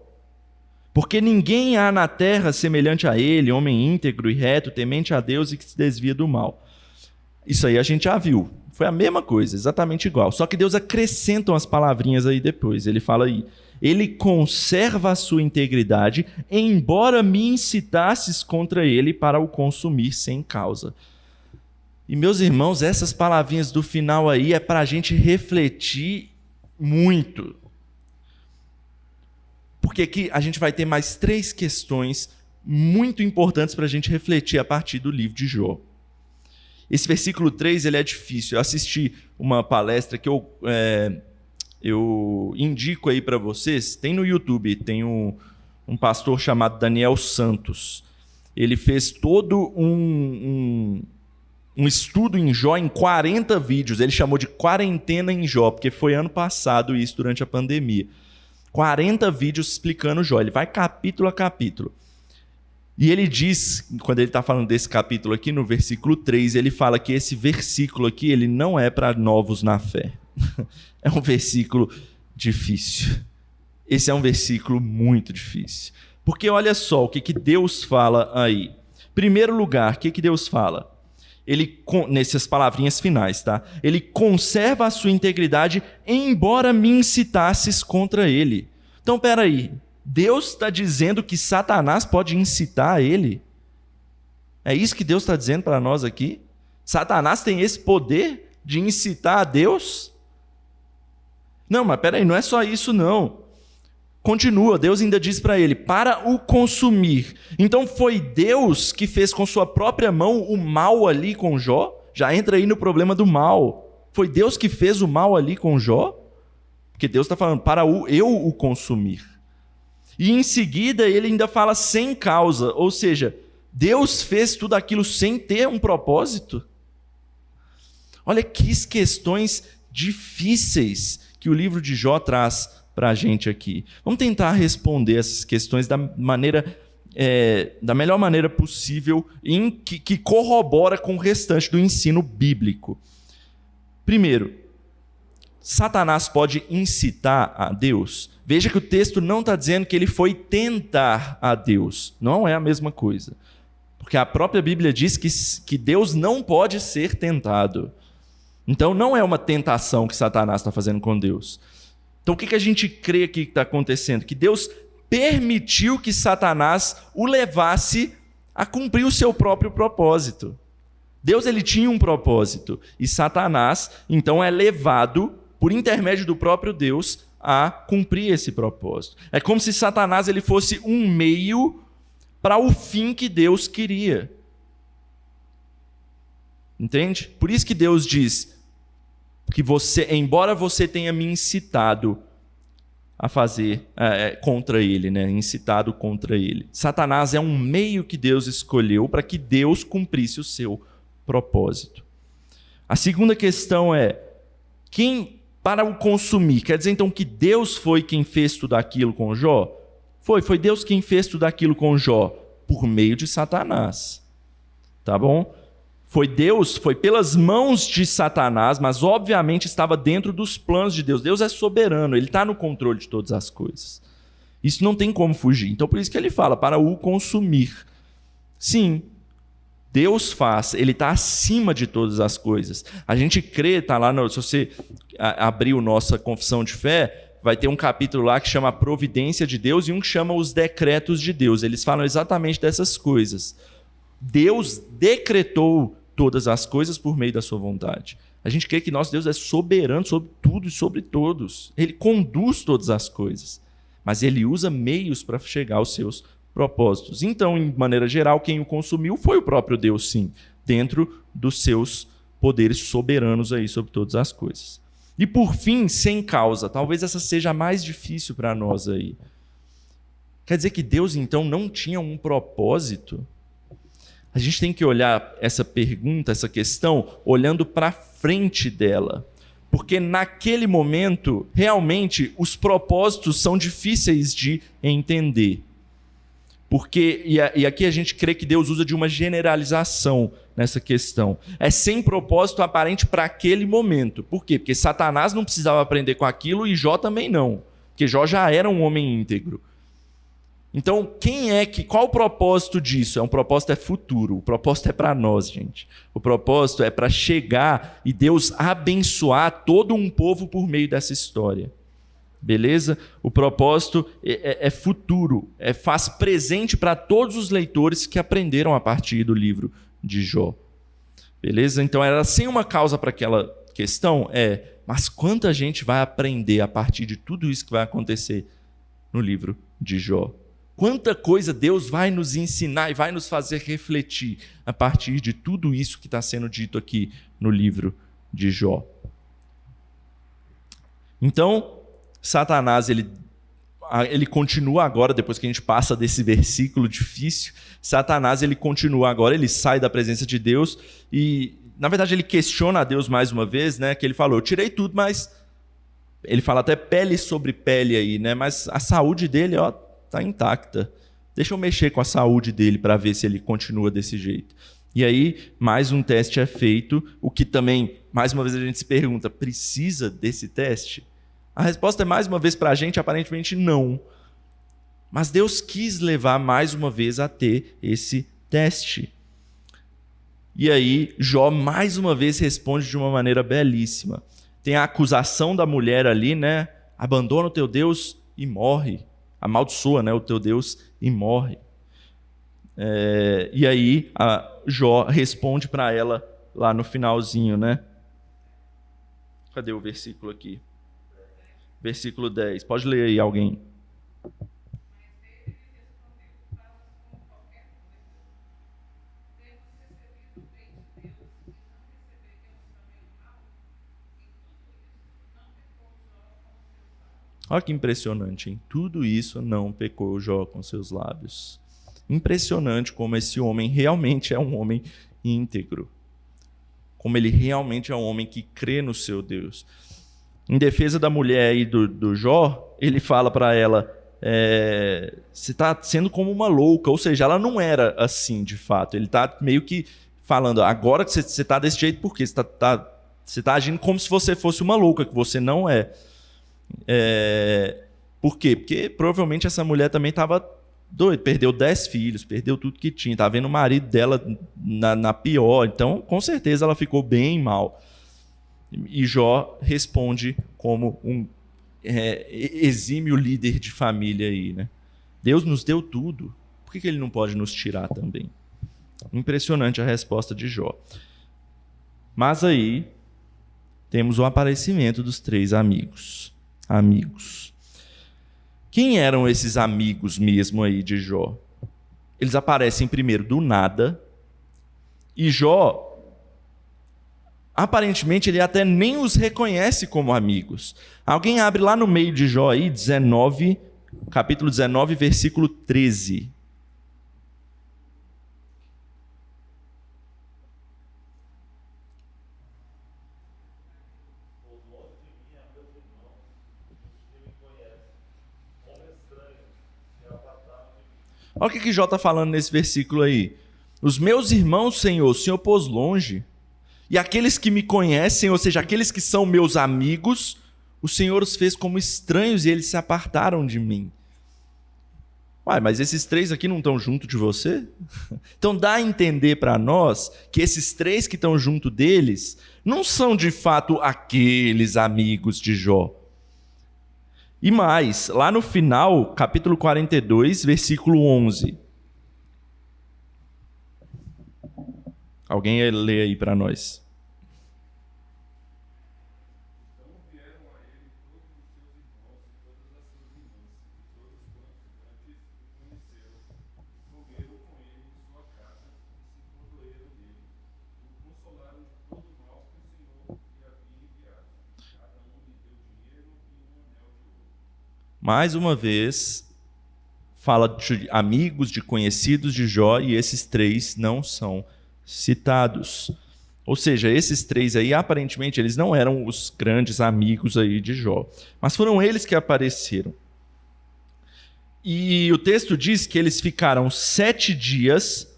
Porque ninguém há na terra semelhante a ele, homem íntegro e reto, temente a Deus e que se desvia do mal. Isso aí a gente já viu. Foi a mesma coisa, exatamente igual. Só que Deus acrescenta umas palavrinhas aí depois. Ele fala aí: ele conserva a sua integridade, embora me incitasses contra ele para o consumir sem causa. E, meus irmãos, essas palavrinhas do final aí é para a gente refletir muito. Porque aqui a gente vai ter mais 3 questões muito importantes para a gente refletir a partir do livro de Jó. Esse versículo 3 ele é difícil. Eu assisti uma palestra que eu indico aí para vocês. Tem no YouTube, tem um pastor chamado Daniel Santos. Ele fez todo um estudo em Jó em 40 vídeos. Ele chamou de quarentena em Jó, porque foi ano passado isso, durante a pandemia. 40 vídeos explicando Jó. Ele vai capítulo a capítulo. E ele diz, quando ele está falando desse capítulo aqui, no versículo 3, ele fala que esse versículo aqui ele não é para novos na fé. É um versículo difícil. Esse é um versículo muito difícil. Porque olha só o que Deus fala aí. Primeiro lugar, o que Deus fala? Ele, nessas palavrinhas finais, tá? Ele conserva a sua integridade, embora me incitasses contra ele. Então, peraí. Deus está dizendo que Satanás pode incitar ele? É isso que Deus está dizendo para nós aqui? Satanás tem esse poder de incitar a Deus? Não, mas peraí, não é só isso não. Continua, Deus ainda diz para ele, para o consumir. Então foi Deus que fez com sua própria mão o mal ali com Jó? Já entra aí no problema do mal. Foi Deus que fez o mal ali com Jó? Porque Deus está falando, para eu o consumir. E em seguida ele ainda fala sem causa, ou seja, Deus fez tudo aquilo sem ter um propósito. Olha que questões difíceis que o livro de Jó traz para a gente aqui. Vamos tentar responder essas questões da melhor maneira possível, que corrobora com o restante do ensino bíblico. Primeiro, Satanás pode incitar a Deus? Veja que o texto não está dizendo que ele foi tentar a Deus. Não é a mesma coisa. Porque a própria Bíblia diz que Deus não pode ser tentado. Então não é uma tentação que Satanás está fazendo com Deus. Então o que a gente crê aqui que está acontecendo? Que Deus permitiu que Satanás o levasse a cumprir o seu próprio propósito. Deus ele tinha um propósito. E Satanás, então, é levado, por intermédio do próprio Deus, a cumprir esse propósito. É como se Satanás ele fosse um meio para o fim que Deus queria. Entende? Por isso que Deus diz que embora você tenha me incitado a fazer contra ele, né? Incitado contra ele. Satanás é um meio que Deus escolheu para que Deus cumprisse o seu propósito. A segunda questão é, quem para o consumir? Quer dizer então que Deus foi quem fez tudo aquilo com Jó? Foi Deus quem fez tudo aquilo com Jó, por meio de Satanás. Tá bom? Foi pelas mãos de Satanás, mas obviamente estava dentro dos planos de Deus. Deus é soberano, ele está no controle de todas as coisas. Isso não tem como fugir. Então por isso que ele fala, para o consumir. Sim, Deus faz, ele está acima de todas as coisas. A gente crê, está lá, se você abrir a nossa confissão de fé, vai ter um capítulo lá que chama a providência de Deus e um que chama os decretos de Deus. Eles falam exatamente dessas coisas. Deus decretou todas as coisas por meio da sua vontade. A gente crê que nosso Deus é soberano sobre tudo e sobre todos. Ele conduz todas as coisas, mas ele usa meios para chegar aos seus propósitos. Então, em maneira geral, quem o consumiu foi o próprio Deus, sim, dentro dos seus poderes soberanos aí sobre todas as coisas. E por fim, sem causa, talvez essa seja a mais difícil para nós aí. Quer dizer que Deus, então, não tinha um propósito? A gente tem que olhar essa pergunta, essa questão, olhando para frente dela. Porque naquele momento, realmente, os propósitos são difíceis de entender. Porque, e aqui a gente crê que Deus usa de uma generalização nessa questão. É sem propósito aparente para aquele momento. Por quê? Porque Satanás não precisava aprender com aquilo e Jó também não. Porque Jó já era um homem íntegro. Então, qual o propósito disso? O propósito é futuro, o propósito é para nós, gente. O propósito é para chegar e Deus abençoar todo um povo por meio dessa história. Beleza? O propósito é futuro, faz presente para todos os leitores que aprenderam a partir do livro de Jó. Beleza? Então, era sem uma causa para aquela questão? Mas quanta gente vai aprender a partir de tudo isso que vai acontecer no livro de Jó? Quanta coisa Deus vai nos ensinar e vai nos fazer refletir a partir de tudo isso que está sendo dito aqui no livro de Jó. Então, Satanás, ele continua agora, depois que a gente passa desse versículo difícil, Satanás, ele continua agora, ele sai da presença de Deus e, na verdade, ele questiona a Deus mais uma vez, né? Que ele falou, eu tirei tudo, mas... Ele fala até pele sobre pele aí, né? Mas a saúde dele, está intacta. Deixa eu mexer com a saúde dele para ver se ele continua desse jeito. E aí, mais um teste é feito, o que também, mais uma vez a gente se pergunta, precisa desse teste? A resposta é, mais uma vez, para a gente, aparentemente não. Mas Deus quis levar mais uma vez a ter esse teste. E aí, Jó, mais uma vez, responde de uma maneira belíssima. Tem a acusação da mulher ali, né? Abandona o teu Deus e morre. Amaldiçoa, né, o teu Deus e morre. E aí Jó responde para ela lá no finalzinho, né? Cadê o versículo aqui? Versículo 10. Pode ler aí alguém. Olha que impressionante, hein? Tudo isso não pecou Jó com seus lábios. Impressionante como esse homem realmente é um homem íntegro. Como ele realmente é um homem que crê no seu Deus. Em defesa da mulher aí do Jó, ele fala para ela, você está sendo como uma louca. Ou seja, ela não era assim de fato. Ele está meio que falando, agora que você está desse jeito, por quê? Você está agindo como se você fosse uma louca, que você não é. Por quê? Porque provavelmente essa mulher também estava doida, perdeu 10 filhos, perdeu tudo que tinha, estava vendo o marido dela na pior, então com certeza ela ficou bem mal. E Jó responde como um exímio líder de família aí, né? Deus nos deu tudo, por que ele não pode nos tirar também? Impressionante a resposta de Jó. Mas aí temos o aparecimento dos 3 amigos. Quem eram esses amigos mesmo aí de Jó? Eles aparecem primeiro do nada, e Jó, aparentemente, ele até nem os reconhece como amigos. Alguém abre lá no meio de Jó aí, capítulo 19, versículo 13. Olha o que Jó está falando nesse versículo aí. Os meus irmãos, Senhor, o Senhor pôs longe. E aqueles que me conhecem, ou seja, aqueles que são meus amigos, o Senhor os fez como estranhos e eles se apartaram de mim. Uai, mas esses 3 aqui não estão junto de você? Então dá a entender para nós que esses 3 que estão junto deles não são de fato aqueles amigos de Jó. E mais, lá no final, capítulo 42, versículo 11. Alguém lê aí para nós. Mais uma vez, fala de amigos, de conhecidos de Jó, e esses 3 não são citados. Ou seja, esses 3 aí, aparentemente, eles não eram os grandes amigos aí de Jó, mas foram eles que apareceram. E o texto diz que eles ficaram 7 dias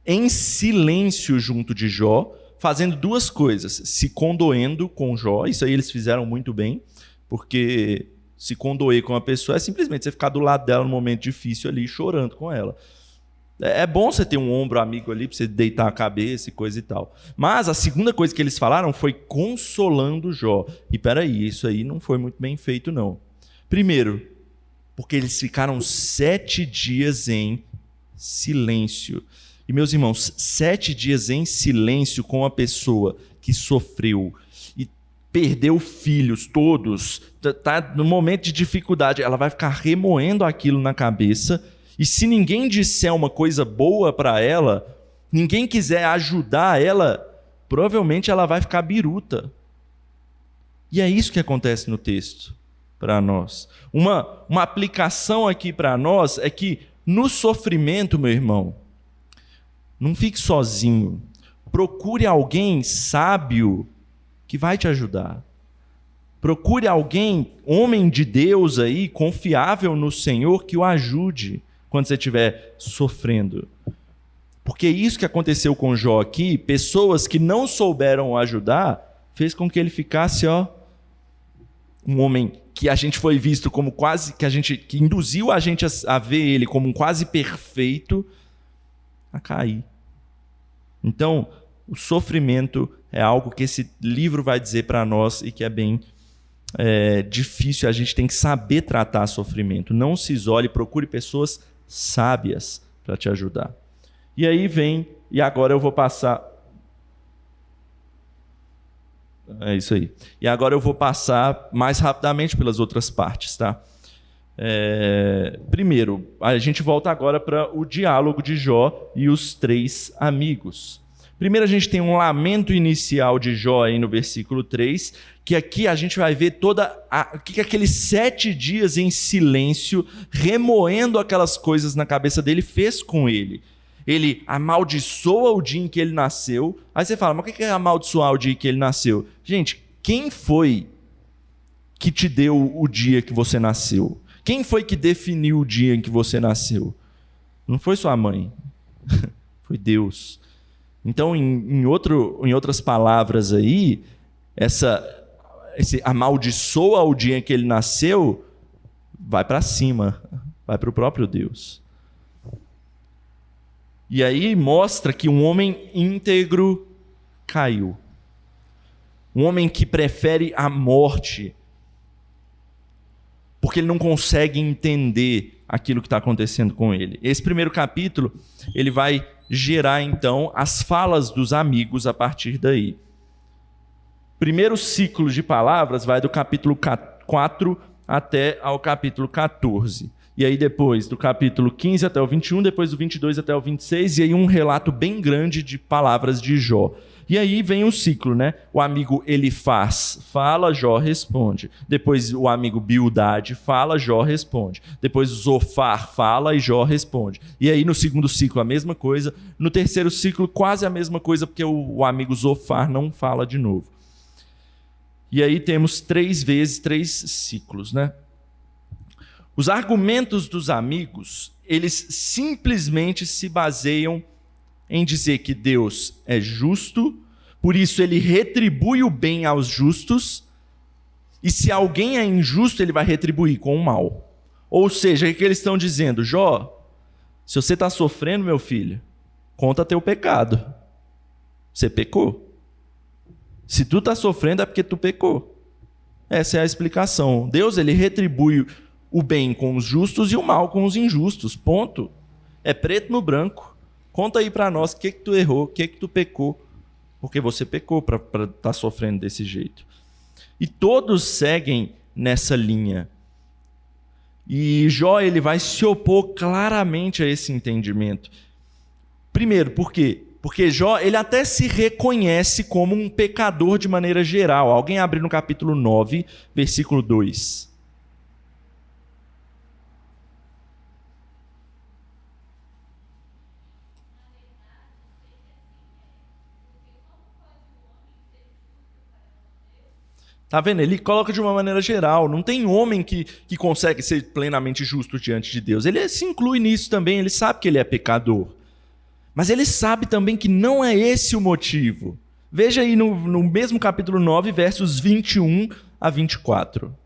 em silêncio junto de Jó, fazendo 2 coisas: se condoendo com Jó. Isso aí eles fizeram muito bem, porque se condoer com uma pessoa é simplesmente você ficar do lado dela num momento difícil ali, chorando com ela. É bom você ter um ombro amigo ali para você deitar a cabeça e coisa e tal. Mas a segunda coisa que eles falaram foi consolando Jó. E peraí, isso aí não foi muito bem feito, não. Primeiro, porque eles ficaram 7 dias em silêncio. E, meus irmãos, 7 dias em silêncio com uma pessoa que sofreu e perdeu filhos todos, está no momento de dificuldade, ela vai ficar remoendo aquilo na cabeça. E se ninguém disser uma coisa boa para ela, ninguém quiser ajudar ela, provavelmente ela vai ficar biruta. E é isso que acontece no texto para nós. Uma aplicação aqui para nós é que no sofrimento, meu irmão, não fique sozinho. Procure alguém sábio que vai te ajudar. Procure alguém, homem de Deus aí, confiável no Senhor, que o ajude quando você estiver sofrendo. Porque isso que aconteceu com Jó aqui, pessoas que não souberam ajudar, fez com que ele ficasse, um homem que a gente foi visto como quase, que induziu a gente a ver ele como um quase perfeito, a cair. Então, o sofrimento é algo que esse livro vai dizer para nós e que é bem difícil. A gente tem que saber tratar sofrimento. Não se isole, procure pessoas sábias para te ajudar. E aí vem, e agora eu vou passar... É isso aí. E agora eu vou passar mais rapidamente pelas outras partes, tá? Primeiro, a gente volta agora para o diálogo de Jó e os 3 amigos. Primeiro a gente tem um lamento inicial de Jó aí no versículo 3, que aqui a gente vai ver que aqueles 7 dias em silêncio, remoendo aquelas coisas na cabeça dele, fez com ele. Ele amaldiçoa o dia em que ele nasceu. Aí você fala, mas o que é amaldiçoar o dia em que ele nasceu? Gente, quem foi que te deu o dia que você nasceu? Quem foi que definiu o dia em que você nasceu? Não foi sua mãe, foi Deus. Então, em outras palavras aí, esse amaldiçoa o dia em que ele nasceu, vai para cima, vai para o próprio Deus. E aí mostra que um homem íntegro caiu. Um homem que prefere a morte, porque ele não consegue entender aquilo que está acontecendo com ele. Esse primeiro capítulo, ele vai gerar, então, as falas dos amigos a partir daí. Primeiro ciclo de palavras vai do capítulo 4 até ao capítulo 14. E aí depois do capítulo 15 até o 21, depois do 22 até o 26, e aí um relato bem grande de palavras de Jó. E aí vem um ciclo, né? O amigo Elifaz fala, Jó responde. Depois o amigo Bildade fala, Jó responde. Depois Zofar fala e Jó responde. E aí no segundo ciclo a mesma coisa. No terceiro ciclo quase a mesma coisa, porque o amigo Zofar não fala de novo. E aí temos 3 vezes 3 ciclos, né? Os argumentos dos amigos, eles simplesmente se baseiam em dizer que Deus é justo, por isso ele retribui o bem aos justos, e se alguém é injusto, ele vai retribuir com o mal. Ou seja, o que eles estão dizendo? Jó, se você está sofrendo, meu filho, conta teu pecado. Você pecou. Se tu está sofrendo é porque tu pecou. Essa é a explicação. Deus, ele retribui o bem com os justos e o mal com os injustos. Ponto. É preto no branco. Conta aí para nós o que tu errou, o que tu pecou. Porque você pecou para estar sofrendo desse jeito. E todos seguem nessa linha. E Jó, ele vai se opor claramente a esse entendimento. Primeiro, por quê? Porque Jó, ele até se reconhece como um pecador de maneira geral. Alguém abre no capítulo 9, versículo 2. Tá vendo? Ele coloca de uma maneira geral. Não tem homem que consegue ser plenamente justo diante de Deus. Ele se inclui nisso também. Ele sabe que ele é pecador. Mas ele sabe também que não é esse o motivo. Veja aí no mesmo capítulo 9, versos 21 a 24.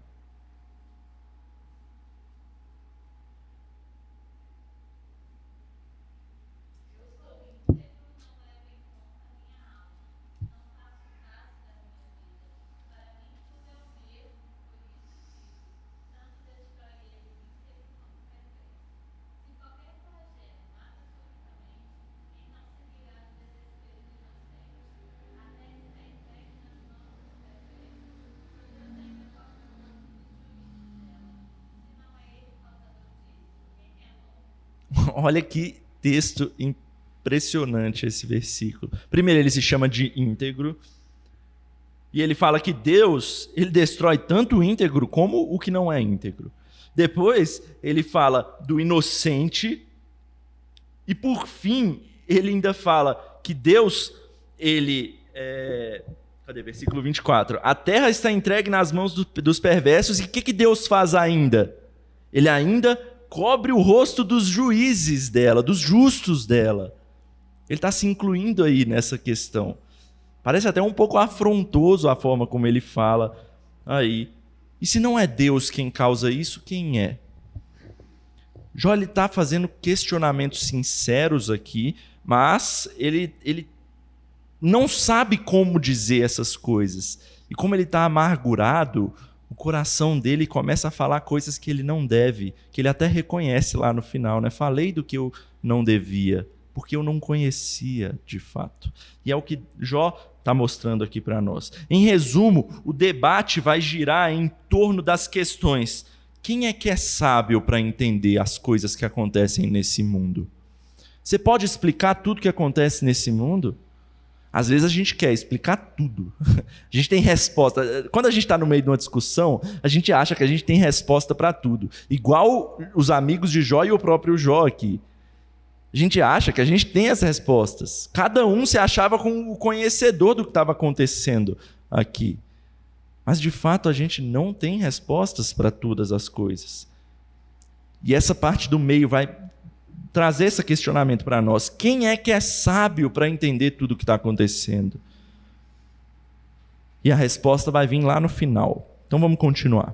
Olha que texto impressionante esse versículo. Primeiro, ele se chama de íntegro. E ele fala que Deus, ele destrói tanto o íntegro como o que não é íntegro. Depois, ele fala do inocente. E por fim, ele ainda fala que Deus, ele... Cadê? Versículo 24. A terra está entregue nas mãos dos perversos. E o que Deus faz ainda? Ele ainda cobre o rosto dos juízes dela, dos justos dela. Ele está se incluindo aí nessa questão. Parece até um pouco afrontoso a forma como ele fala aí. E se não é Deus quem causa isso, quem é? Jó está fazendo questionamentos sinceros aqui, mas ele não sabe como dizer essas coisas. E como ele está amargurado, o coração dele começa a falar coisas que ele não deve, que ele até reconhece lá no final, né? Falei do que eu não devia, porque eu não conhecia de fato. E é o que Jó está mostrando aqui para nós. Em resumo, o debate vai girar em torno das questões: quem é que é sábio para entender as coisas que acontecem nesse mundo? Você pode explicar tudo que acontece nesse mundo? Às vezes a gente quer explicar tudo. A gente tem resposta. Quando a gente está no meio de uma discussão, a gente acha que a gente tem resposta para tudo. Igual os amigos de Jó e o próprio Jó aqui. A gente acha que a gente tem as respostas. Cada um se achava com o conhecedor do que estava acontecendo aqui. Mas, de fato, a gente não tem respostas para todas as coisas. E essa parte do meio vai trazer esse questionamento para nós. Quem é que é sábio para entender tudo o que está acontecendo? E a resposta vai vir lá no final. Então vamos continuar.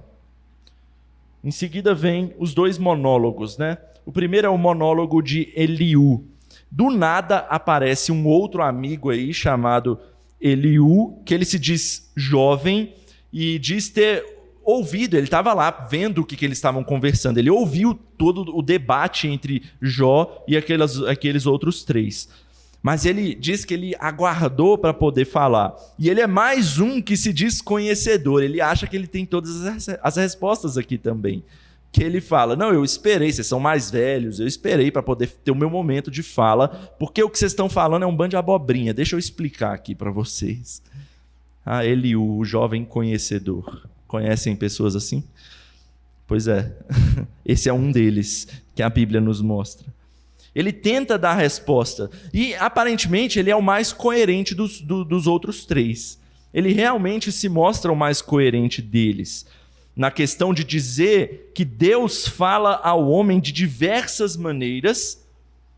Em seguida vem os dois monólogos, né? O primeiro é o monólogo de Eliú. Do nada aparece um outro amigo aí chamado Eliú, que ele se diz jovem e diz ter ouvido, ele estava lá vendo o que eles estavam conversando, ele ouviu todo o debate entre Jó e aqueles outros três. Mas ele diz que ele aguardou para poder falar. E ele é mais um que se diz conhecedor, ele acha que ele tem todas as respostas aqui também. Que ele fala, não, eu esperei, vocês são mais velhos, eu esperei para poder ter o meu momento de fala, porque o que vocês estão falando é um bando de abobrinha, deixa eu explicar aqui para vocês. Ele, o jovem conhecedor. Conhecem pessoas assim? Pois é, esse é um deles que a Bíblia nos mostra. Ele tenta dar a resposta e, aparentemente, ele é o mais coerente dos outros três. Ele realmente se mostra o mais coerente deles, na questão de dizer que Deus fala ao homem de diversas maneiras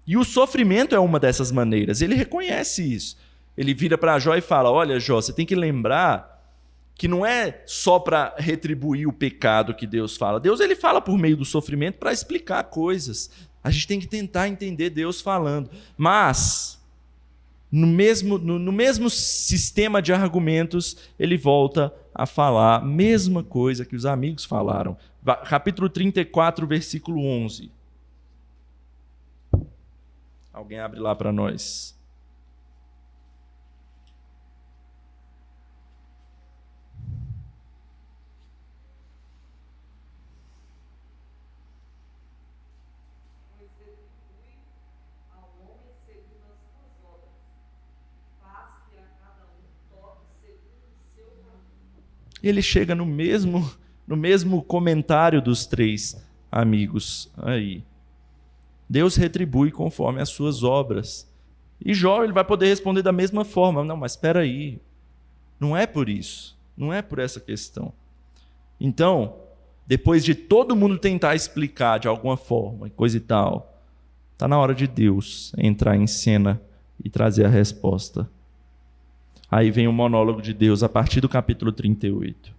e o sofrimento é uma dessas maneiras. Ele reconhece isso. Ele vira para Jó e fala, olha, Jó, você tem que lembrar que não é só para retribuir o pecado que Deus fala. Deus ele fala por meio do sofrimento para explicar coisas. A gente tem que tentar entender Deus falando. Mas, no mesmo sistema de argumentos, ele volta a falar a mesma coisa que os amigos falaram. Capítulo 34, versículo 11. Alguém abre lá para nós. Ele chega no mesmo comentário dos três amigos aí. Deus retribui conforme as suas obras. E Jó ele vai poder responder da mesma forma. Não, mas espera aí. Não é por isso. Não é por essa questão. Então, depois de todo mundo tentar explicar de alguma forma, coisa e tal, está na hora de Deus entrar em cena e trazer a resposta. Aí vem o monólogo de Deus a partir do capítulo 38.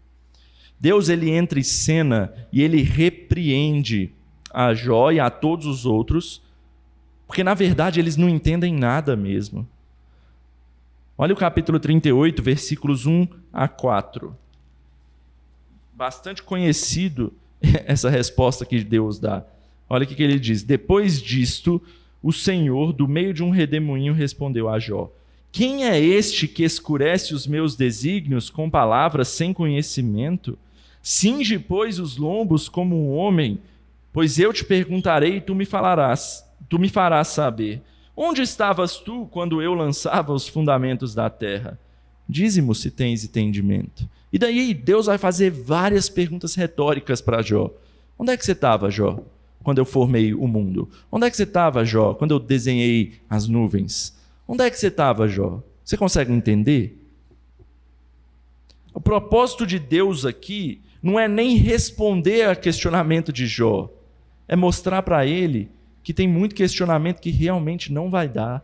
Deus ele entra em cena e ele repreende a Jó e a todos os outros, porque na verdade eles não entendem nada mesmo. Olha o capítulo 38, versículos 1 a 4. Bastante conhecido essa resposta que Deus dá. Olha o que ele diz. Depois disto, o Senhor, do meio de um redemoinho, respondeu a Jó: quem é este que escurece os meus desígnios com palavras sem conhecimento? Cinge, pois, os lombos como um homem, pois eu te perguntarei e tu me farás saber. Onde estavas tu quando eu lançava os fundamentos da terra? Dize-mo se tens entendimento. E daí Deus vai fazer várias perguntas retóricas para Jó. Onde é que você estava, Jó, quando eu formei o mundo? Onde é que você estava, Jó, quando eu desenhei as nuvens? Onde é que você estava, Jó? Você consegue entender? O propósito de Deus aqui não é nem responder a questionamento de Jó, é mostrar para ele que tem muito questionamento que realmente não vai dar.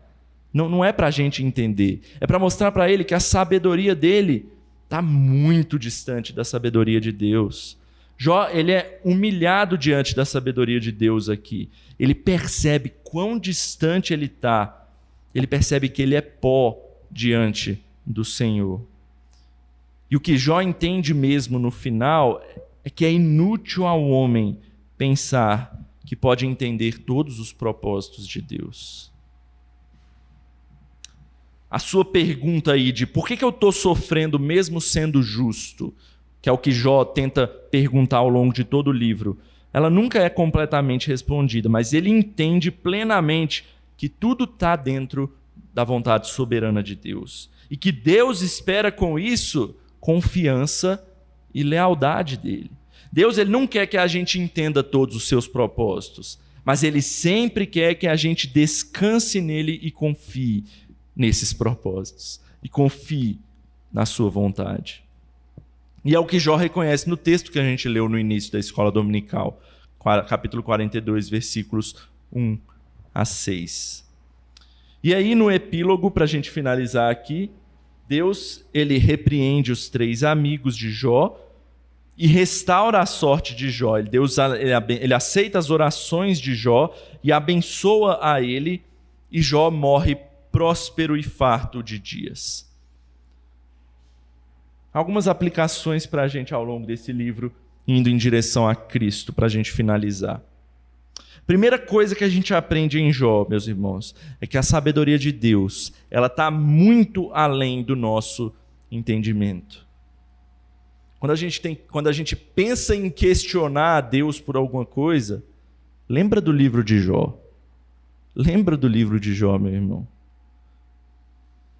Não é para a gente entender. É para mostrar para ele que a sabedoria dele está muito distante da sabedoria de Deus. Jó, ele é humilhado diante da sabedoria de Deus aqui. Ele percebe quão distante ele está. Ele percebe que ele é pó diante do Senhor. E o que Jó entende mesmo no final é que é inútil ao homem pensar que pode entender todos os propósitos de Deus. A sua pergunta aí de por que eu estou sofrendo mesmo sendo justo, que é o que Jó tenta perguntar ao longo de todo o livro, ela nunca é completamente respondida, mas ele entende plenamente que tudo está dentro da vontade soberana de Deus. E que Deus espera com isso confiança e lealdade dele. Deus ele não quer que a gente entenda todos os seus propósitos, mas ele sempre quer que a gente descanse nele e confie nesses propósitos. E confie na sua vontade. E é o que Jó reconhece no texto que a gente leu no início da escola dominical, capítulo 42, versículos 1 a 6. E aí no epílogo, para a gente finalizar aqui, Deus ele repreende os três amigos de Jó e restaura a sorte de Jó. Ele aceita as orações de Jó e abençoa a ele, e Jó morre próspero e farto de dias. Algumas aplicações para a gente ao longo desse livro, indo em direção a Cristo, para a gente finalizar. Primeira coisa que a gente aprende em Jó, meus irmãos, é que a sabedoria de Deus, ela está muito além do nosso entendimento. Quando a gente pensa em questionar a Deus por alguma coisa, lembra do livro de Jó. Lembra do livro de Jó, meu irmão.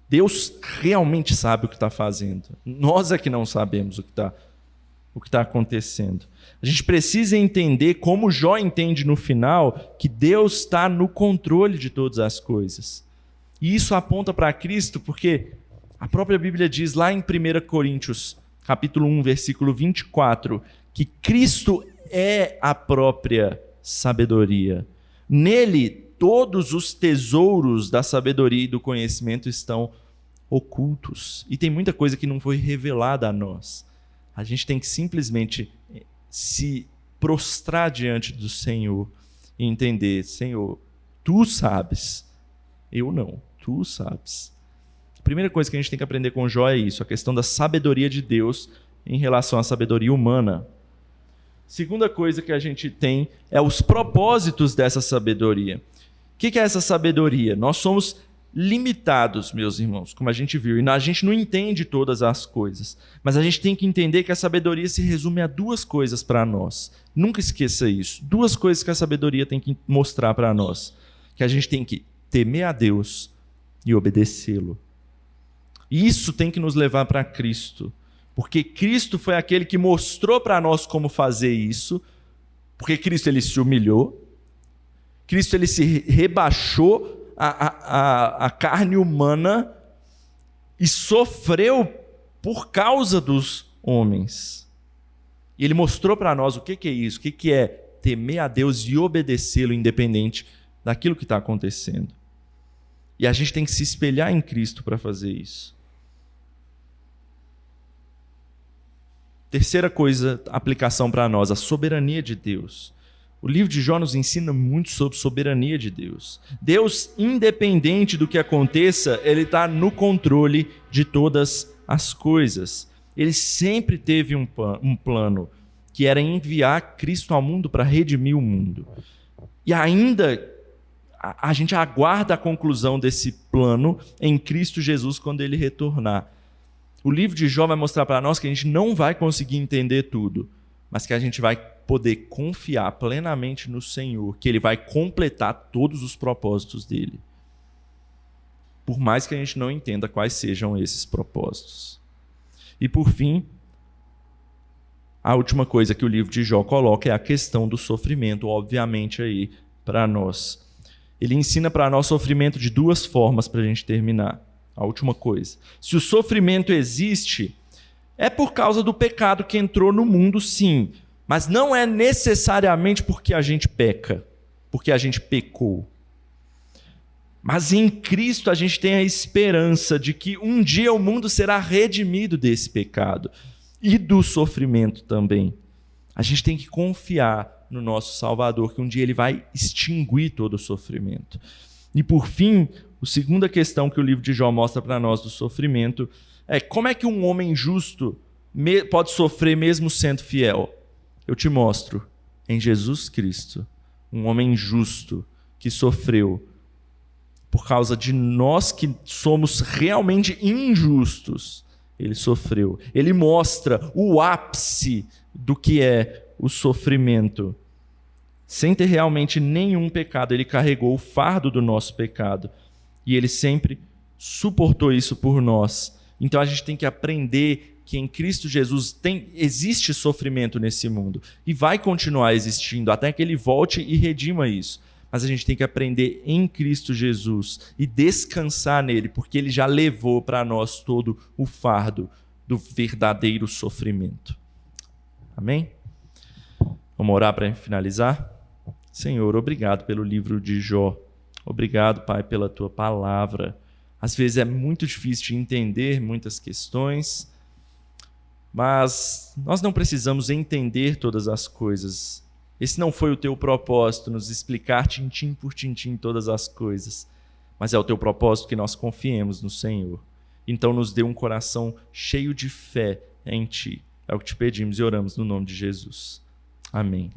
Deus realmente sabe o que está fazendo. Nós é que não sabemos o que está acontecendo. A gente precisa entender, como Jó entende no final, que Deus está no controle de todas as coisas. E isso aponta para Cristo, porque a própria Bíblia diz lá em 1 Coríntios, capítulo 1, versículo 24, que Cristo é a própria sabedoria. Nele, todos os tesouros da sabedoria e do conhecimento estão ocultos. E tem muita coisa que não foi revelada a nós. A gente tem que simplesmente se prostrar diante do Senhor e entender: Senhor, Tu sabes, eu não, Tu sabes. A primeira coisa que a gente tem que aprender com Jó é isso, a questão da sabedoria de Deus em relação à sabedoria humana. Segunda coisa que a gente tem é os propósitos dessa sabedoria. O que é essa sabedoria? Nós somos limitados, meus irmãos, como a gente viu, e a gente não entende todas as coisas, mas a gente tem que entender que a sabedoria se resume a duas coisas para nós. Nunca esqueça isso. Duas coisas que a sabedoria tem que mostrar para nós. Que a gente tem que temer a Deus e obedecê-lo. E isso tem que nos levar para Cristo. Porque Cristo foi aquele que mostrou para nós como fazer isso. Porque Cristo ele se humilhou. Cristo ele se rebaixou a carne humana e sofreu por causa dos homens. E ele mostrou para nós o que é isso, o que é temer a Deus e obedecê-lo independente daquilo que está acontecendo. E a gente tem que se espelhar em Cristo para fazer isso. Terceira coisa, aplicação para nós, a soberania de Deus. O livro de Jó nos ensina muito sobre soberania de Deus. Deus, independente do que aconteça, ele está no controle de todas as coisas. Ele sempre teve um plano, que era enviar Cristo ao mundo para redimir o mundo. E ainda a gente aguarda a conclusão desse plano em Cristo Jesus quando ele retornar. O livro de Jó vai mostrar para nós que a gente não vai conseguir entender tudo, mas que a gente vai poder confiar plenamente no Senhor, que ele vai completar todos os propósitos dele. Por mais que a gente não entenda quais sejam esses propósitos. E por fim, a última coisa que o livro de Jó coloca é a questão do sofrimento, obviamente aí para nós. Ele ensina para nós sofrimento de duas formas para a gente terminar. A última coisa. Se o sofrimento existe, é por causa do pecado que entrou no mundo, sim. Mas não é necessariamente porque a gente peca, porque a gente pecou. Mas em Cristo a gente tem a esperança de que um dia o mundo será redimido desse pecado e do sofrimento também. A gente tem que confiar no nosso Salvador, que um dia ele vai extinguir todo o sofrimento. E por fim, a segunda questão que o livro de Jó mostra para nós do sofrimento é como é que um homem justo pode sofrer mesmo sendo fiel. Eu te mostro em Jesus Cristo, um homem justo que sofreu por causa de nós que somos realmente injustos. Ele sofreu. Ele mostra o ápice do que é o sofrimento. Sem ter realmente nenhum pecado, ele carregou o fardo do nosso pecado. E ele sempre suportou isso por nós. Então a gente tem que aprender que em Cristo Jesus existe sofrimento nesse mundo. E vai continuar existindo até que ele volte e redima isso. Mas a gente tem que aprender em Cristo Jesus e descansar nele, porque ele já levou para nós todo o fardo do verdadeiro sofrimento. Amém? Vamos orar para finalizar? Senhor, obrigado pelo livro de Jó. Obrigado, Pai, pela tua palavra. Às vezes é muito difícil de entender muitas questões, mas nós não precisamos entender todas as coisas. Esse não foi o teu propósito, nos explicar tintim por tintim todas as coisas, mas é o teu propósito que nós confiemos no Senhor. Então nos dê um coração cheio de fé em Ti. É o que te pedimos e oramos no nome de Jesus. Amém.